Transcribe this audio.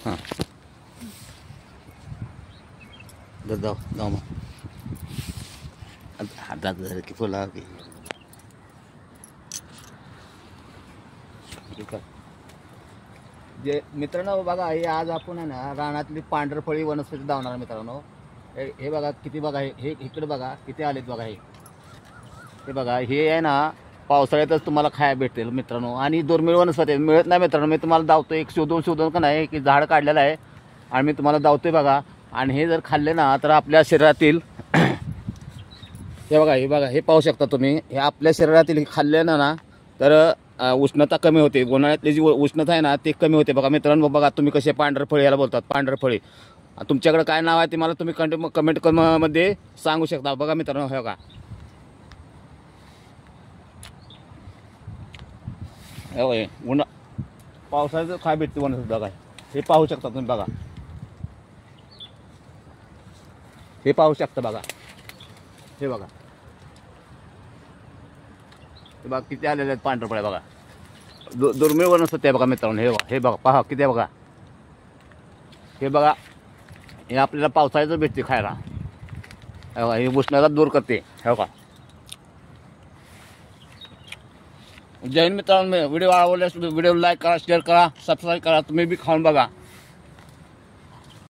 हां जाऊ जाऊ मग हातात झालं की फुला की जे मित्रांनो बघा हे आज आपण आहे ना रानातली पांढरफळी वनस्पती धावणार मित्रांनो. हे बघा किती बघा हे इकडे बघा किती आलेत बघा हे बघा हे आहे ना पावसाळ्यातच तुम्हाला खायला भेटेल मित्रांनो. आणि दुर्मिळ वनस्पती मिळत नाही मित्रांनो. मी तुम्हाला धावतो एक शोधून का नाही की झाड काढलेलं आहे आणि मी तुम्हाला धावतोय बघा. आणि हे जर खाल्ले ना तर आपल्या शरीरातील हे बघा हे पाहू शकता तुम्ही. हे आपल्या शरीरातील खाल्ले ना तर उष्णता कमी होते. उन्हाळ्यातली जी उष्णता आहे ना ते कमी होते बघा मित्रांनो. बघा तुम्ही कसे पांढरफळी याला बोलतात पांढरफळी. तुमच्याकडे काय नाव आहे ते मला तुम्ही कमेंट मध्ये सांगू शकता. बघा मित्रांनो हे बघा पावसाळ्याचं काय भेटते वनस्पती बघा. हे पाहू शकता तुम्ही बघा. हे पाहू शकता बघा. हे बघा हे बघा किती आलेले आहेत पांढरफळे बघा. दुर्मिळ वनस्पती आहे बघा मित्रांनो. हे बघा पहा किती आहे बघा. हे बघा हे आपल्याला पावसाळ्याचं भेटते खायला. हे बघा हे उष्णता दूर करते. हे बघा. जय हिंद मित्रांनो. व्हिडिओ आवडल्यास व्हिडिओ लाईक करा शेअर करा सबस्क्राईब करा. तुम्ही बी खाऊन बघा.